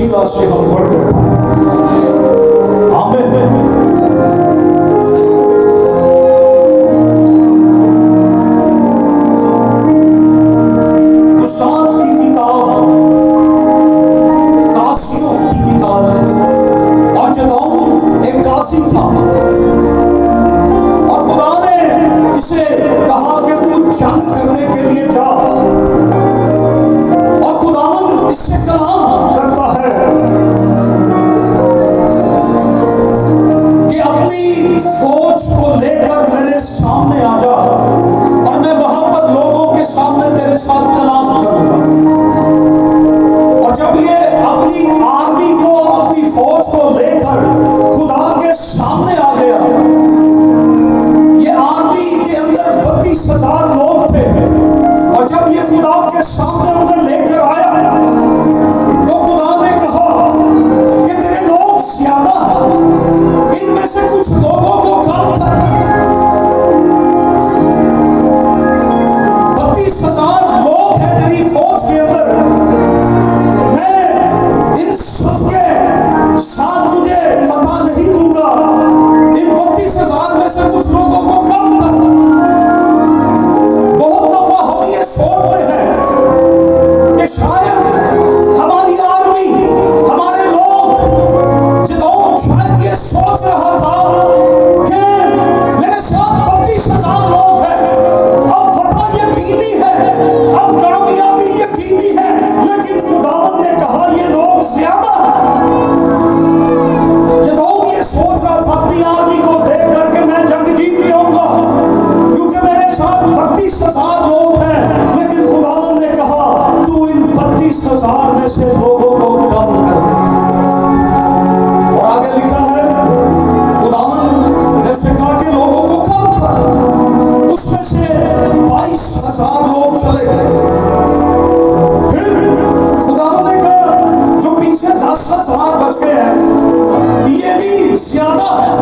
वसीला से हम बढ़कर पाए। आमीन। सात की किताब काशियों की किताब है और जदौन एक काशी था और खुदा ने इसे कहा कि तू जंग करने के लिए जा और खुदावन इससे कलाम करता है कि अपनी फौज को लेकर मेरे सामने आ जा और मैं वहां पर लोगों के सामने तेरे साथ कलाम करूंगा। और जब ये अपनी आर्मी को अपनी फौज को लेकर खुदा के सामने आ गया, ये आर्मी के अंदर 32,000 लोग थे और जब ये खुदा के सामने उन्हें लेकर आया तो खुदा ने कहा कि तेरे लोग ज्यादा हैं, इनमें से कुछ लोगों को कम कर। 32,000 लोग हैं तेरी फौज के अंदर, मैं इन सबके साथ मुझे पता नहीं दूंगा, इन 32,000 में से कुछ लोगों को कम कर। बहुत दफा हम ये सोचते हैं कि शायद हमारी आर्मी, हमारे लोग जिदौन शायद ये सोच रहा था कि मेरे साथ 32,000 लोग हैं, अब फतह यकीनी है, अब कामयाबी यकीनी है, लेकिन खुदावंद ने कहा ये लोग ज्यादा हैं। जिदौन ये सोच रहा था अपनी आर्मी को देख करके मैं जंग जीत जाऊंगा क्योंकि मेरे साथ 32,000 लोग हैं, लेकिन खुदावंद ने कहा तू इन 32,000 में से लोगों को कम कर दे। और आगे लिखा है खुदावंद ने से कहा कि लोगों को कम कर, उसमें से 22,000 लोग चले गए। फिर खुदावंद ने कहा जो पीछे 10,000 बच गए हैं ये भी ज्यादा है,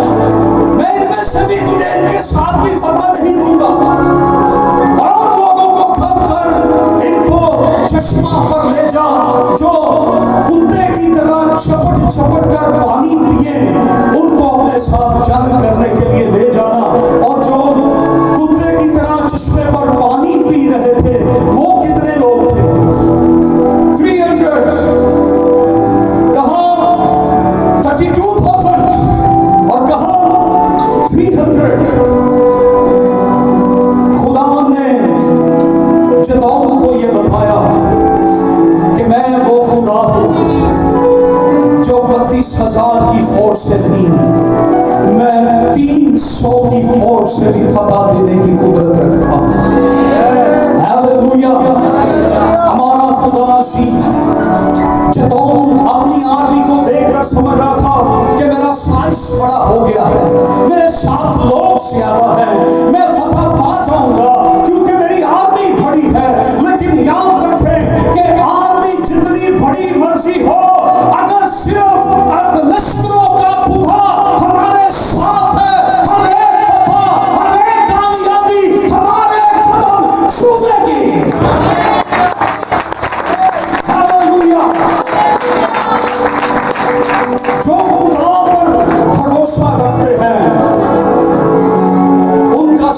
मैं इनमें से भी तुझे इनके साथ भी फतह नहीं दूंगा, और लोगों को कम कर, इनको चश्मा पर ले जा, जो कुत्ते की तरह चपट चपट कर पानी पिए उनको अपने साथ जंग करने के लिए ले जाना, और जो कुत्ते की तरह चश्मे पर पानी पी रहे थे वो कितने लोग थे? 300। कहा 32,000 और कहा 300। खुदावन ने जिदौन को ये बताया कि मैं वो खुदा हूं जो 32,000 की फौज से नहीं, मैं 300 की फौज से भी फतह देने की कुदरत रखता हूं। हालेलुया। हमारा खुदा अजीज है। जिदौन अपनी आर्मी को देखकर समझ रहा था कि मेरा साइज बड़ा हो गया है, मेरे साथ लोग ज्यादा हैं, मैं फतह पा जाऊंगा क्योंकि मेरी आर्मी बड़ी है। लेकिन याद रखें कि आर्मी जितनी बड़ी मर्जी हो, अगर सिर्फ लश्करों का खुदा हमारे साथ है, हर एक फतह, हर एक कामयाबी हमारे कदम छूएगी। हालेलुया। जो खुदा पर भरोसा रखते हैं उनका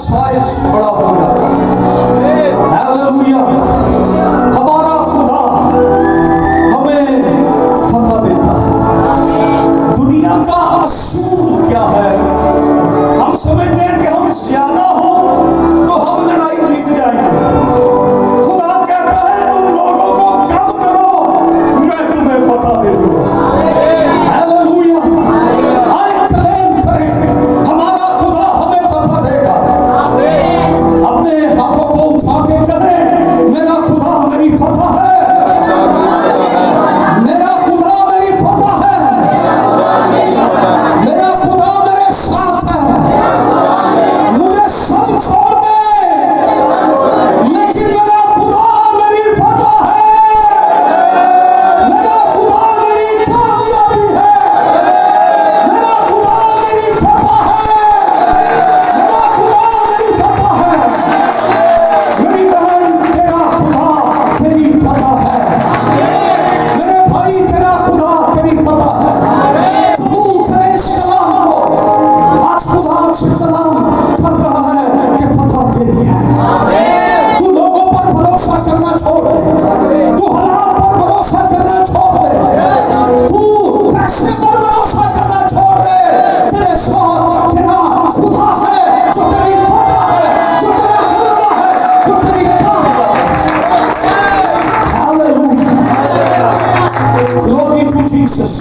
Glory to Jesus.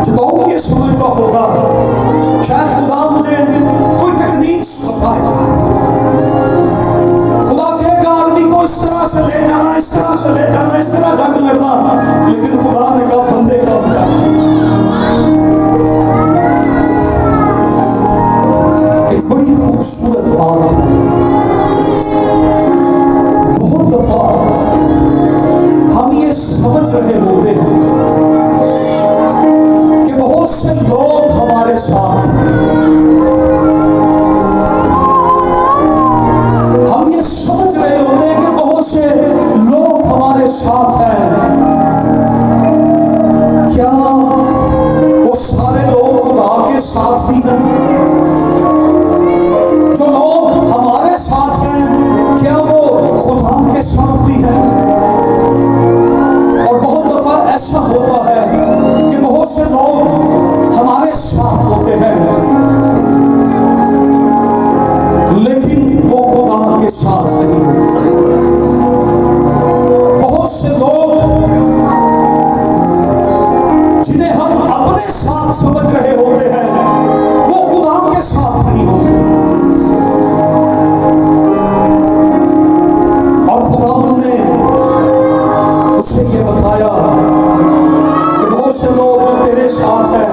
जिताऊं ये समझता होगा शायद खुदा मुझे कोई टेक्निक बताएगा, खुदा कहेगा आर्मी को इस तरह से ले जाना, इस तरह से ले जाना, इस तरह जंग लड़ना, लेकिन खुदा ने कहा बंदे का होगा। एक बड़ी खूबसूरत बात है, बहुत दफा हम ये समझ रहे होते हैं कि बहुत से लोग हमारे साथ, हम ये समझ रहे होते हैं कि बहुत से लोग हमारे साथ हैं। क्या वो सारे लोग खुदा के साथ भी हैं? जो लोग हमारे साथ हैं क्या वो खुदा के साथ भी हैं? और बहुत दफा ऐसा होता है कि बहुत से लोग हमारे साथ होते हैं लेकिन वो खुदा के साथ नहीं होते। बहुत से लोग जिन्हें हम अपने साथ समझ रहे होते हैं वो खुदा के साथ नहीं होते। और खुदावंद ने उसे ये बताया कि बहुत से लोग जो तेरे साथ हैं,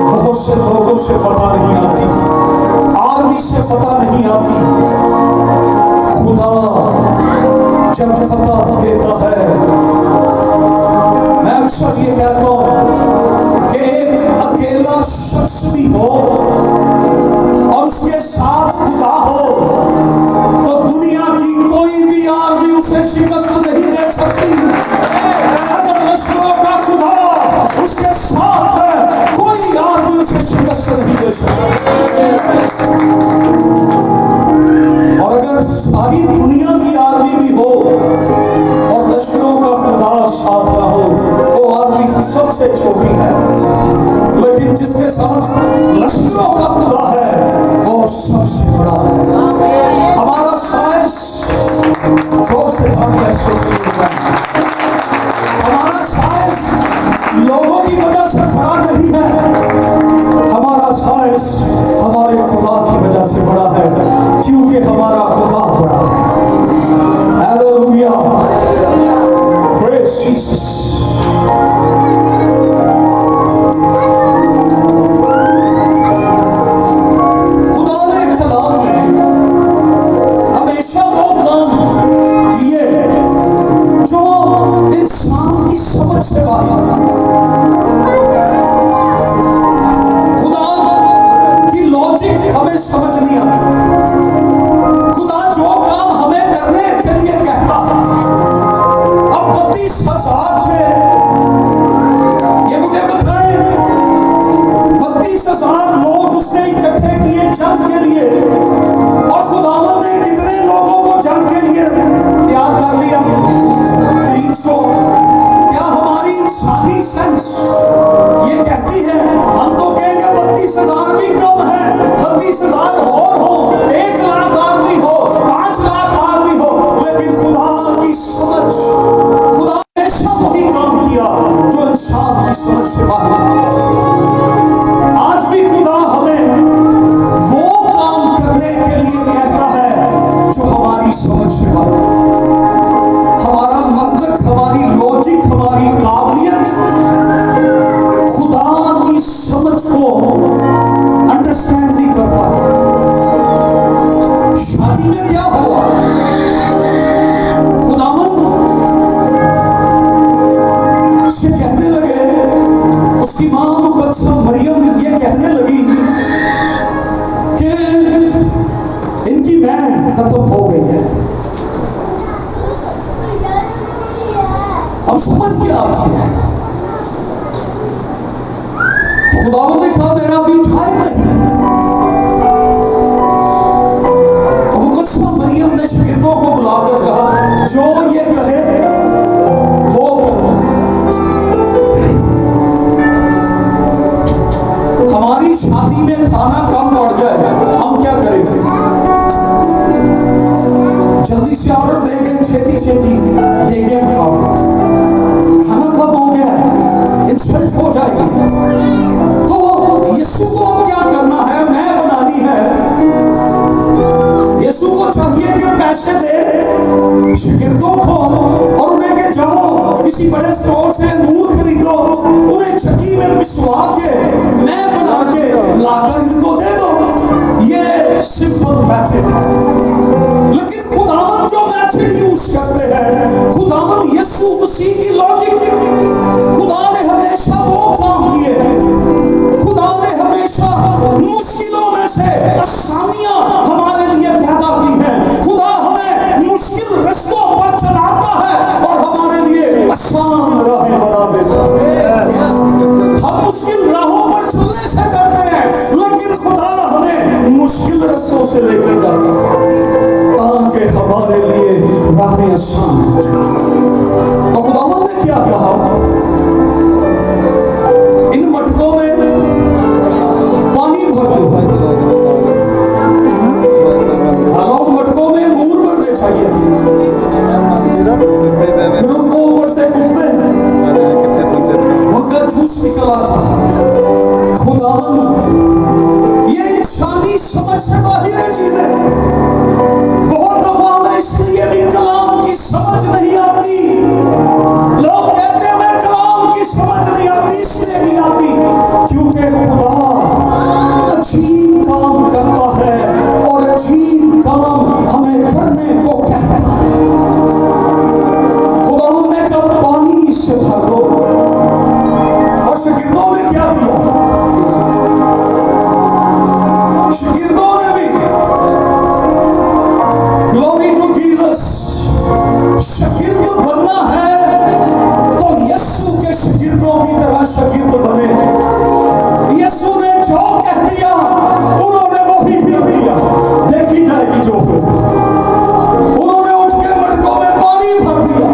बहुत से लोगों से पता नहीं आती, आर्मी से पता नहीं आती। खुदा जब पता देता है, मैं अक्सर ये कहता हूं कि एक अकेला शख्स भी हो और उसके साथ खुदा हो तो दुनिया की कोई भी आर्मी उसे शिकस्त नहीं दे सकती। अगर लश्करों का खुदा उसके साथ है, कोई आर्मी उसे शिकस्त नहीं दे सकती। और अगर सारी दुनिया की आर्मी भी हो और लश्करों का खुदा साथ ना हो तो आर्मी सबसे छोटी है, लेकिन जिसके साथ लश्करों का खुदा है वो सबसे बड़ा है। हमारा साइंस जोर से हमारा साइंस लोगों की वजह से बड़ा नहीं है, हमारा साइंस हमारे खुदा की वजह से बड़ा है, क्योंकि हमारा खुदा बड़ा है। Hallelujah, praise Jesus. खुदा ने कलाम में हमेशा वो काम किए जो इंसान की समझ से बाहर था। खुदा की लॉजिक हमें समझ नहीं आती। खुदा जो काम हमें करने के लिए कहता है, अब 32,000 से ये मुझे बताएं 32,000 लोग उसने इकट्ठे किए जंग के लिए, और खुदावंद ने कितने लोगों को जंग के लिए तैयार कर लिया? 300। क्या हमारी इंसानी सेंस ये कहती है? हम तो कहेंगे 32,000 भी कम है, 32,000 और हो, 1 लाख आदमी हो, 5 लाख आदमी हो, लेकिन खुदा की समझ, खुदा ने हमेशा वही काम किया जो इंसान की समझ से बाहर। आज भी खुदा हमें वो काम करने के लिए कहता है जो हमारी समझ से बाहर। हमारा मंतक, हमारी लॉजिक, हमारी काबिलियत खुदा की समझ को अंडरस्टैंड नहीं कर पाती। शादी में क्या हुआ? खुदावंद से कहने लगे, उसकी मां मुकद्दस मरियम ये कहने लगी कि इनकी बहन खत्म हो गई है। अब समझ क्या आती है? तो खुदावंद ने कहा मेरा अभी टाइम नहीं है। तो मुकद्दस मरियम ने शागिर्दों को बुलाकर कहा जो ये कहे वो करो। हमारी शादी में खाना कम पड़ जाए हम क्या करेंगे? से ऑर्डर देंगे, छेती छेती देंगे, खाओ। खाना कब हो गया है, इंसल्ट हो जाएगी। तो यीशु को क्या करना है, मैं बनानी है। यीशु को चाहिए कि पैसे दे शागिर्दों को और उन्हें के जाओ किसी बड़े स्टोर से अंगूर खरीदो, उन्हें छठी में पिसवा के मैं बना के लाकर इनको दे दो। ये सिंपल मेथड है। लेकिन खुदावन जो मेथड यूज करते हैं, खुदावन यीशु मसीह की लॉजिक, खुदा ने हमेशा वो काम किए हैं। खुदा ने हमेशा मुश्किलों में से आसानियां हमारे लिए पैदा की हैं। खुदा हमें मुश्किल रास्तों पर चलाता है और हमारे लिए आसान राहें बना देता है। हम मुश्किल राहों पर चलने से डरते हैं, लेकिन खुदा हमें मुश्किल रास्तों से लेकर जाता है ताकि हमारे लिए राहें आसान हो जाए। तो खुदावन ने क्या कहा, इन मटकों में पानी भर दो। उन मटकों में अंगूर भरने चाहिए थे, फिर उनको ऊपर से फूटते उनका जूस निकला था। खुदावन ये इंसानी समझ से बाहर चीजें। बहुत दफा हमें इसलिए भी कलाम की समझ नहीं आती। लोग कहते हैं हमें कलाम की समझ नहीं आती, इसलिए नहीं आती क्योंकि खुदा अजीब काम करता है और अजीब काम हमें करने को कहता है। खुदावन ने कहा पानी से भर दो, और शागिर्दों ने क्या किया, शागिर्दों ने भी, ग्लोरी टू जीसस, शागिर्द बनना है तो यीशु के शागिर्दों की तरह शागिर्द बने। यीशु ने जो कह दिया उन्होंने वही कर दिया, देखी जाएगी जो होगा। उन्होंने उठ के मटकों में पानी भर दिया।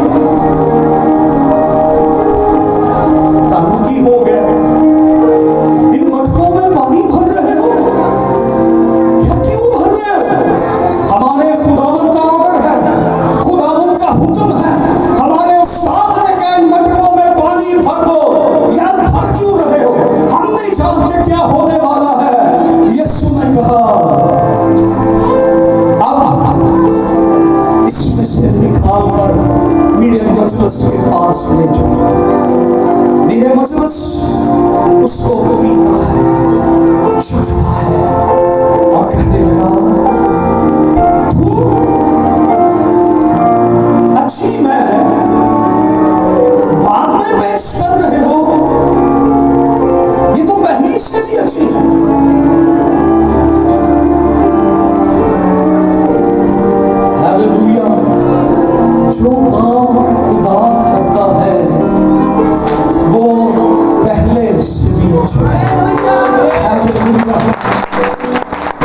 तनु की हो गया, इन मटकों में पानी भर रहे हो, या क्यों भर रहे हो? हमारे खुदावन का ऑर्डर है, खुदावन का हुक्म है। हमारे उस्ताद ने कहा इन मटकों में पानी भर दो। यार भर क्यों रहे हो? हम नहीं जानते क्या होने वाला है। यीशु ने कहा अब इसमें से निकाल कर मेरे मजलिस के पास ले जाओ। मेरे मजलिस उसको पीता है, चखता है और कहने लगा तू अच्छी मैं बाद में पेश कर रहे हो, ये तो पहली से भी अच्छी है। हालेलुया। जो काम खुदा करता है वो पहले से भी अच्छा है। हालेलुया।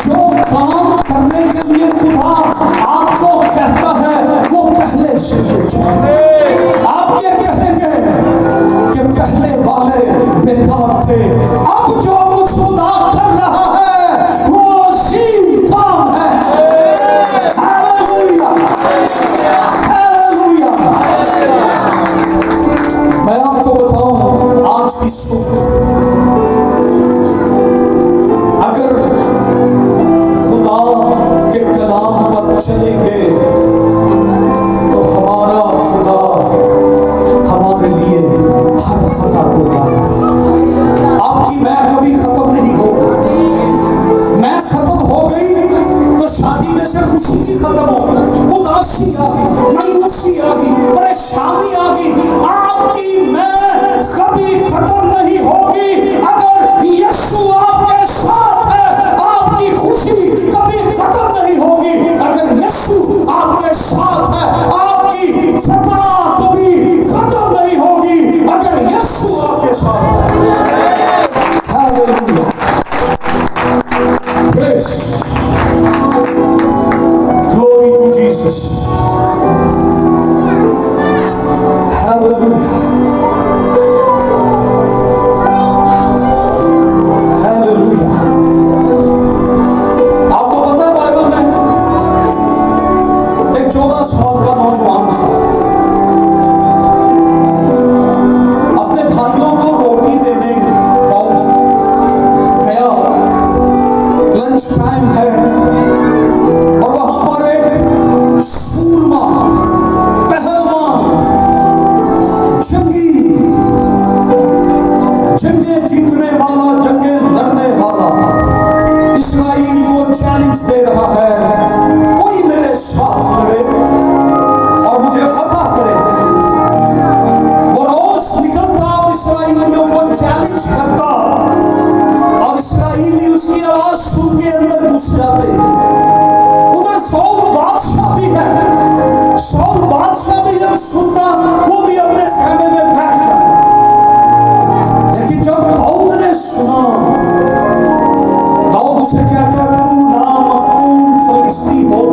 जो काम करने के लिए खुदा आपको कहता है वो पहले से भी अच्छा है। आप ये कहेंगे कि पहले वाले बेकार थे, अब जो कुछ खुदा कर रहा है वो अजीब काम है। Hallelujah, hallelujah. मैं आपको बताऊं आज की सुबह अगर खुदा के कलाम पर चलेंगे तो हमारा खुदा हमारे लिए हर फतह को पाएगा। आपकी मैं कभी खत्म नहीं होगी। मैं खत्म हो गई तो शादी में से खुशी भी खत्म हो गई, उदासी आ गई, मायूसी आ गई, परेशानी आ गई। आपकी मैं कभी खत्म नहीं होगी। अगर यीशु आपके साथ है आपकी खुशी कभी खत्म नहीं होगी। अगर यीशु आपके साथ है आपकी फतह कभी खत्म नहीं होगी। अगर यीशु आपके साथ है। Hallelujah. Glory to Jesus. Hallelujah.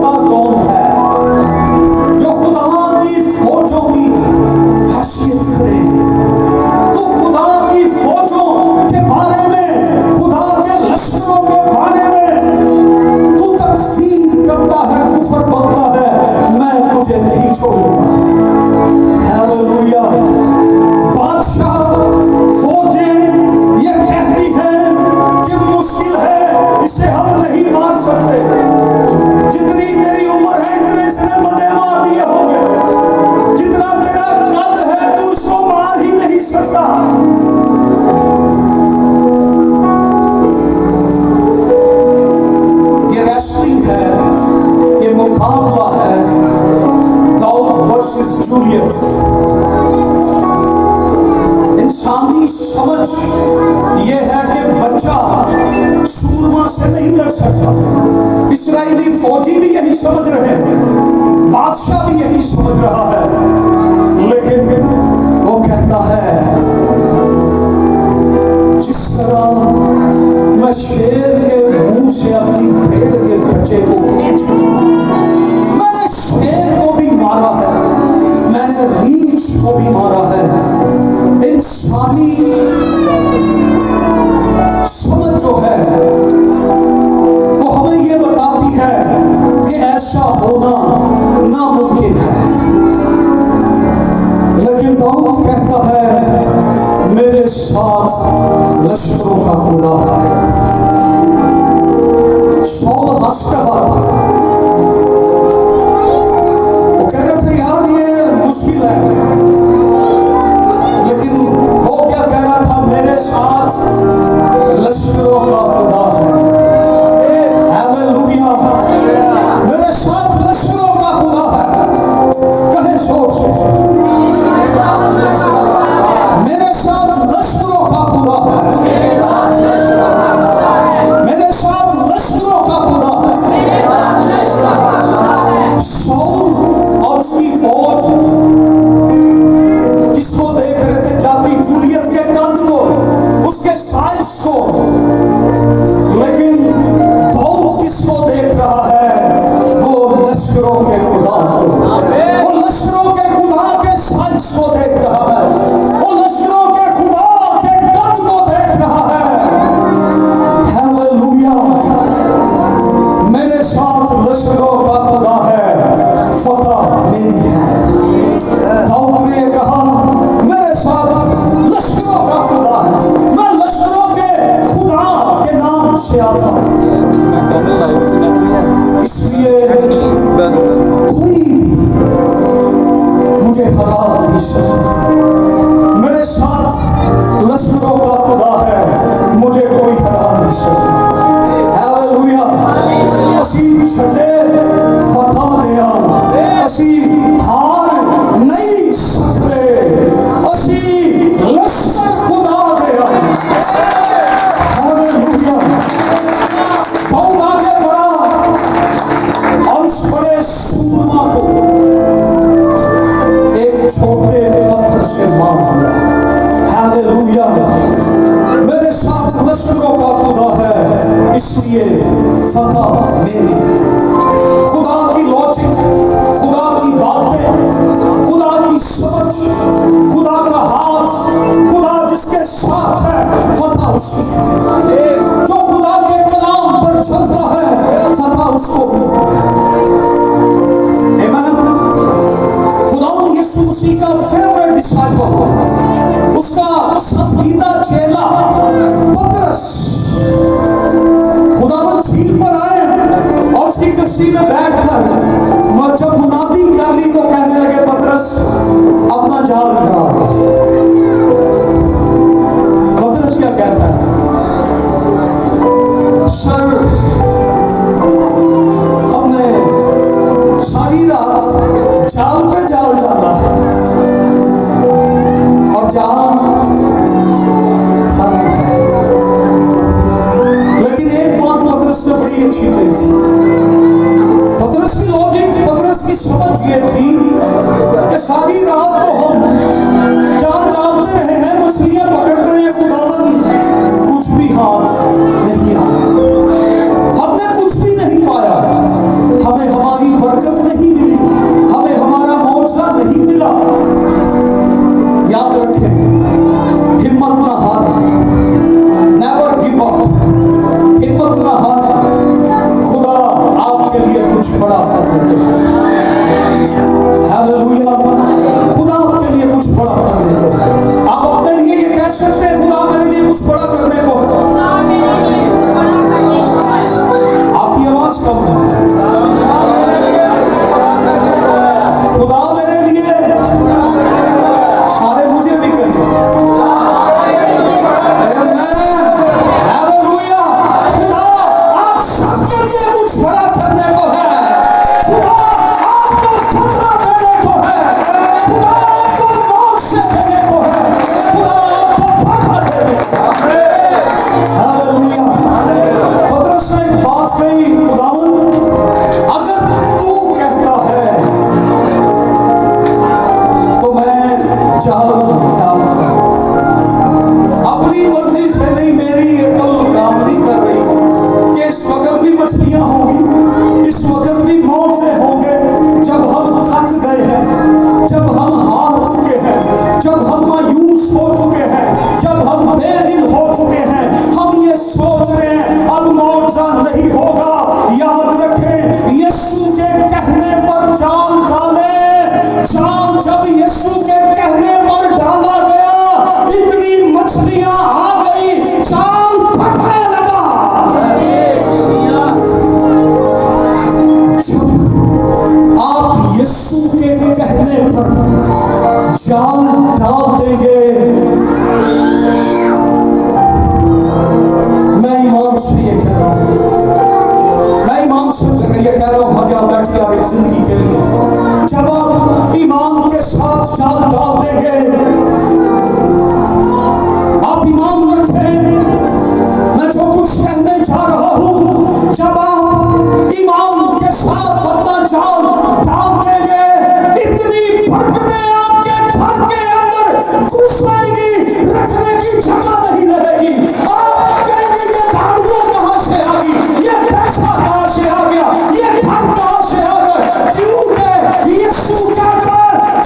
खुदा कौन है जो खुदा की फौजों की हैसियत करे। तो खुदा की फौजों के बारे में, खुदा के लश्करों के बारे में तू तकफीर करता है, कुफर बनता है, मैं तुझे नहीं छोड़ूंगा। हालेलुया। बादशाह फौजें ये कहती हैं कि मुश्किल है, इसे हम नहीं मार सकते, जितनी तेरी उम्र है इतने इसने बंदे मार दिए होंगे, जितना तेरा कद है तू उसको मार ही नहीं सकता। ये रेसलिंग है, ये मुकाबला है, दाऊद वर्सेस जूलियत। इंसानी समझ ये है कि बच्चा सूरमा से नहीं लड़ सकता। इस्राएली फौजी भी यही समझ रहे हैं, बादशाह भी यही समझ रहा है, लेकिन वो कहता है जिस तरह मैं शेर के मुंह से अपनी भेड़ के बच्चे को खींच, मैंने शेर को भी मारा है, मैंने रीछ को भी मारा है। इंसानी समझ जो है वो हमें ये बताती है कि ऐसा होना नामुमकिन है, लेकिन दाऊद कहता है मेरे साथ लश्करों का खुदा है। शौल हंस रहा था, वो कह रहे थे यार ये मुश्किल है, लेकिन वो क्या कह रहा था, मेरे साथ लश्करों का खुदा है। हालेलुया। मेरे साथ लश्करों का खुदा है। कहे जोर से, मेरे साथ लश्करों का खुदा है, मेरे साथ लश्करों का खुदा है। शाऊल और उसकी फौज किसको देख रहे थे, जाती जूलियत के कद को, उसके साइज को, लेकिन दाऊद किसको देख रहा है, वो लश्करों के खुदा को, वो लश्करों के खुदा के साइज को देख रहा है, वो लश्करों के खुदा के कद को देख रहा है। हालेलुया। मेरे साथ लश्करों का खुदा है, फतह मेरी है। दाऊद ने कहा मेरे साथ लश्करों का खुदा है, मैं लश्करों के खुदा के नाम से आता हूं, इसलिए कोई मुझे हरा नहीं सकता। मेरे साथ लश्करों का खुदा है, मुझे कोई हरा नहीं सकता। हालेलुया। असी छठे फतह दिया, असी हार नहीं सकते, असी लश्कर खुदा दिया। हालेलुया। दाऊद आगे बढ़ा और उस बड़े सूरमा को एक छोटे पत्थर से मार दिया। हालेलुया। मेरे साथ लश्करों का खुदा है, इसलिए फतह मेरी है। खुदा की लॉजिक, खुदा की बातें, खुदा की समझ, खुदा का हाथ, खुदा जिसके साथ है फतह उसकी। जो खुदा के कलाम पर चलता है फतह उसको मिलता है। आमीन। खुदावंद यीशु मसीह का फेवरेट डिसाइपल, उसका पसंदीदा चेला पतरस, खुदावंद झील पर आए और उसकी कश्ती में बैठकर जब मुनादी कर ली तो कहने लगे पतरस अपना जाल डाल। पतरस क्या कहता है, सर हमने सारी रात जाल पे जाल डाला और जाल खत्म है। लेकिन एक बात पतरस ने बड़ी अच्छी कही थी। पतरस की लॉजिक, पतरस की समझ ये थी कि सारी रात तो हम जाल डालते रहे हैं, मछलियां पकड़ते रहे, खुदावंद कुछ भी हाथ नहीं आया, हमने कुछ भी नहीं पाया, हमें हमारी हालेलुया। खुदा आपके लिए कुछ बड़ा करने को, आप अपने लिए ये कह सकते हैं खुदा मेरे लिए कुछ बड़ा करने को। आपकी आवाज कम है। खुदा मेरे लिए, सारे मुझे भी कहें हालेलुया। खुदा आप सबके लिए कुछ बड़ा करने को है। खुदा आपको खतरा देने को है। खुदा आपको मौत से देने को है। खुदा आपको बरकत देने को है। हालेलुया। पतरस ने एक बात कही, खुदावंद अगर तू कहता है तो मैं जाल डालूंगा। अपनी मर्जी से नहीं, मेरी अकल काम नहीं कर रही कि इस वक्त भी मछलियां होंगी, इस वक्त भी मौत से होंगे। जब हम थक गए हैं, जब हम हार चुके हैं, जब हम मायूस हो चुके हैं, जब हम बेदिल हो चुके हैं, हम ये सोच रहे हैं अब मुआवजा नहीं होगा। याद रखें, यीशु के कहने पर जाल डाले। जाल जब यीशु के कहने पर डाला गया, इतनी मछलियां आ गई, जाल फटने लगा। आप यीशु के कहने पर जाल डाल देंगे। मैं ईमान से ये कह रहा हूं, मैं ईमान से ये कह रहा हूं, हजा बैठिए आप एक जिंदगी के लिए। जब आप ईमान के साथ जाल डाल देंगे, आप ईमान रखें, मैं जो कुछ कहने जा रहा हूं, जब आप ईमान के साथ अपना जाल डाल देंगे, इतनी बरकतें आपके घर के अंदर घुस आएगी, रखने की जगह नहीं रहेगी। आप कहेंगे ये गाड़ियां कहां से आ गई, ये पैसा कहां से आ गया, ये घर कहां से आ गया। क्योंकि यीशु का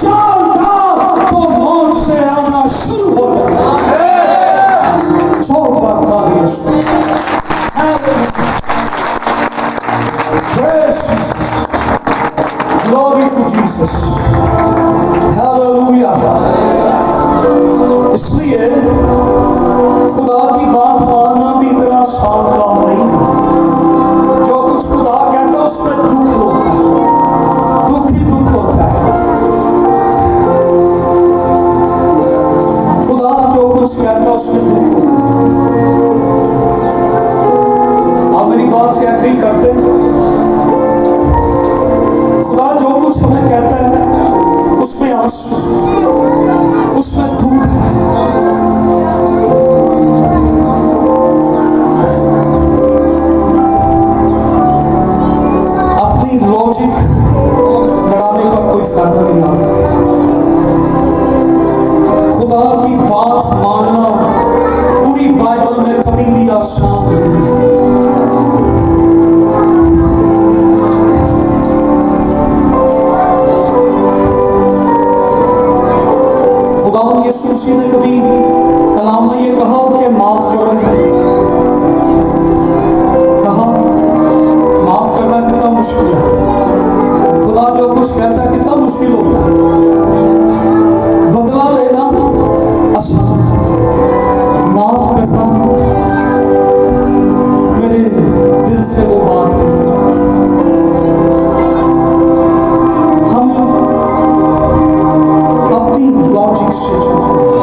जाल डाल तो मौत से आना शुरू हो जाता है। Glory to Jesus. Hallelujah. इसलिए खुदा की बात मानना भी इतना आसान काम नहीं है। जो कुछ खुदा कहता है उसमें दुख होता है, दुख ही दुख होता है। खुदा जो कुछ कहता है उसमें दुख होता है। आप मेरी बात से एग्री करते हैं? खुदा जो कुछ हमें कहता है उसमें आंसू, उसमें दुख है। अपनी लॉजिक लड़ाने का कोई फायदा नहीं आता। खुदा की बात मानना पूरी बाइबल में कभी भी आसान नहीं है। यीशु मसीह ने कभी कलाम में ये कहा कि माफ करो, कहा माफ करना कितना मुश्किल है। खुदा जो कुछ कहता है कितना मुश्किल होता है। बदला लेना आसान, माफ करना मेरे दिल से वो बात नहीं जाती। हम अपनी लॉजिक से चलते हैं,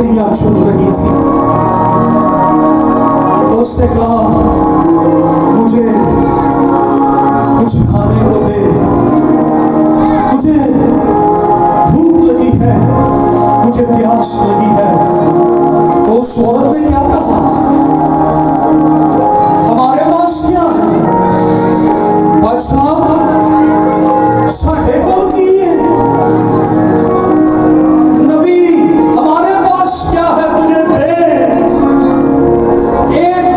लकड़ियां चुन रही थी तो उससे कहा, मुझे कुछ खाने को दे, मुझे भूख लगी है, मुझे प्यास लगी है। तो उस औरत ने क्या कहा, हमारे पास क्या है भाई साहब, साढ़े कौन की है नबी, हमारे पास क्या है तुझे दे। एक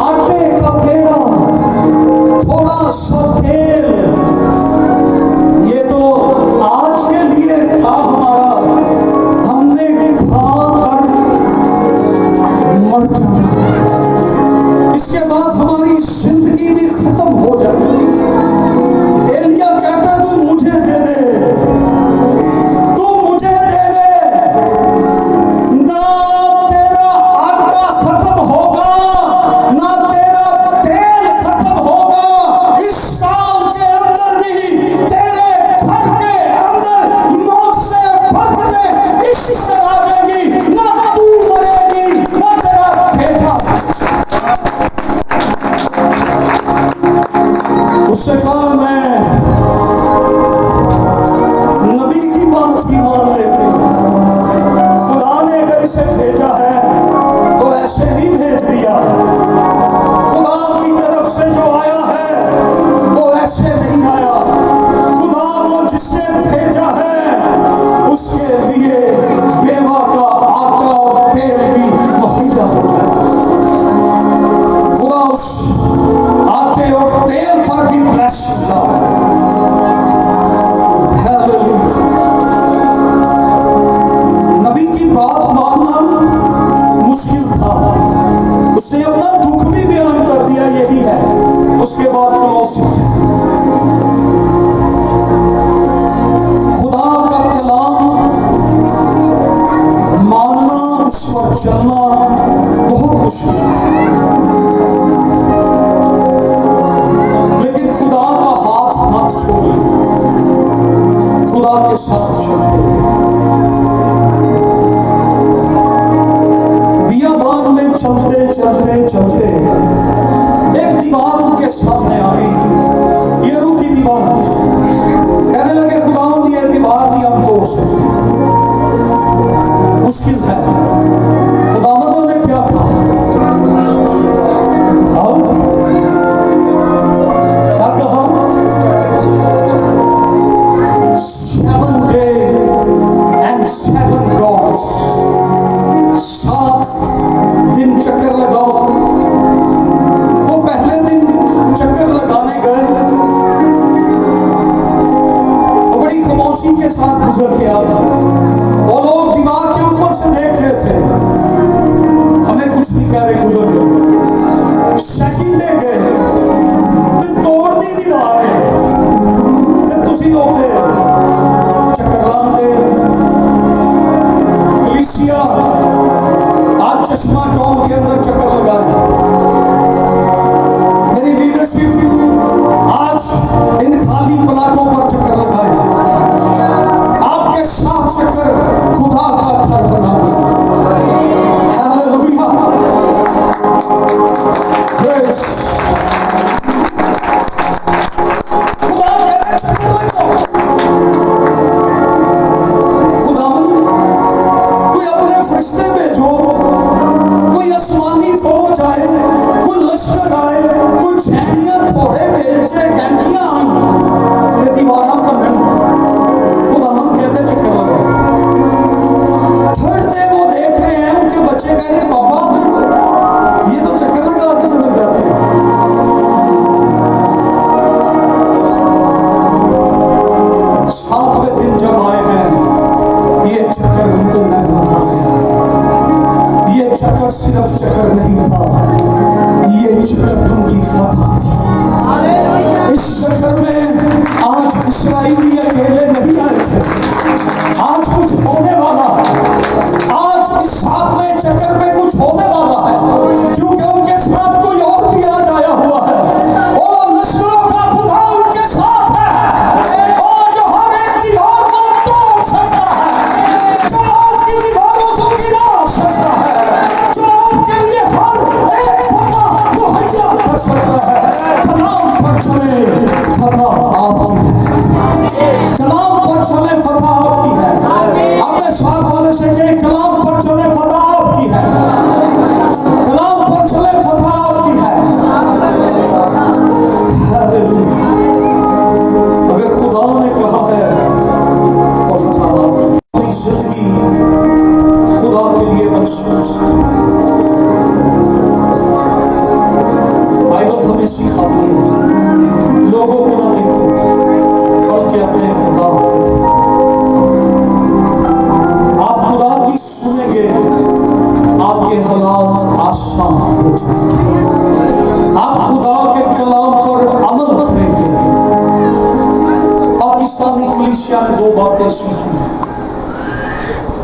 आटे का पेड़ा, थोड़ा सा तेल, ये तो आज के लिए था हमारा, हमने खा कर मर जाना, इसके बाद हमारी जिंदगी भी खत्म हो जाए। एलिया कहता है, तू मुझे दे दे, तू मुझे दे दे, ना तेरा आटा खत्म होगा, ना तेरा तेल खत्म होगा, इस साल के अंदर भी तेरे घर के अंदर मौत से फटके इश्क आ जाएगी, ना तू मरेगी ना तेरा बेटा। उससे कहा, मैं नबी की बात ही मान लेती हूँ, खुदा ने अगर इसे भेजा है तो ऐसे ही भेज दिया, खुदा की तरफ से जो आया है वो ऐसे नहीं आया, खुदा को जिसने भेजा है उसके लिए बेवा का आटा और तेल भी मुहैया हो जाए। खुदा उस आटे और तेल पर भी ब्लेसिंग डाले। हालेलुया। नबी की बात मानना मुश्किल था, उसने अपना दुख भी बयान कर दिया, यही है। उसके बाद कलौसी से खुदा का कलाम मानना, उस पर चलना बहुत मुश्किल है, लेकिन खुदा का हाथ मत छोड़िए, खुदा के साथ चलिए। बियाबान में चलते चलते चलते एक दीवार उनके सामने आ गई, ये रूखी दीवार। कहने लगे, खुदावंद ये दीवार भी हम तोड़ सकते, मुश्किल है। खुदावंद ने क्या कहा, क्या कहा, 7 days and 7 rods, 7 दिन चक्कर लगाओ। वो पहले दिन चक्कर लगाने गए तो बड़ी खामोशी के साथ गुजर के आए। वो लोग दीवार के ऊपर से देख रहे थे, हमें कुछ नहीं कह रहे, गुजर गए। सेकंड डे गए तो तोड़ दी दीवार है, तो तुसी उठे चक्कर लाते। कलीसिया आज चश्मा टाउन के अंदर चक्कर लगाया, मेरी लीडरशिप आज इन खाली प्लाटों पर चक्कर लगाया, आपके साथ चक्कर खुदा का घर बना देगा। Hallelujah, praise. खुदा कहते चक्कर लगाओ। खुदावंद कोई अपने फरिश्ते भेजो, कोई आसमानी फौज आए, कोई लश्कर आए, कोई झैनियां थोड़े भेजे, गैंगियां आन ते दीवारा बनन। खुदावंद कहते चक्कर लगाओ। थर्ड डे वो देख रहे हैं, उनके बच्चे कह रहे, पापा ये तो चक्कर लगा के चले जाते हैं। 7वें दिन जब आए हैं, ये चक्कर उनको महंगा पड़ गया। ये चक्कर सिर्फ चक्कर नहीं था, ये चक्कर उनकी फतह थी। इस चक्कर में आज इस्राएली अकेले नहीं आए थे, आज कुछ होने वाला है। आज इस 7वें चक्कर में कुछ होने वाला है, क्योंकि उनके साथ कोई और भी आज आया हुआ है। और नस्लों का खुदा उनके साथ है, और जो हर एक दीवार को तोड़ सकता है, जो आपकी दीवारों को गिरा बाइबल हमें सिखाती है, लोगों को ना देखो बल्कि अपने खुदा को देखो। आप खुदा की सुनेंगे, आपके हालात आसान हो जाएंगे। आप खुदा के कलाम पर अमल करेंगे। पाकिस्तानी कलीसिया ने दो बातें सीखी,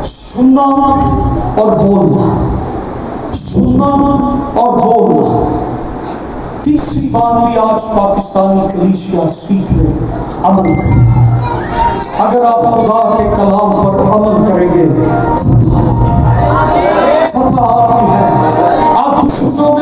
सुनना और बोलना, सुनना और बोलना। तीसरी बात भी आज पाकिस्तानी कलीसिया सीख ले, अमल करें। अगर आप खुदा के कलाम पर अमल करेंगे, फतह आपकी है। आप दुश्मनों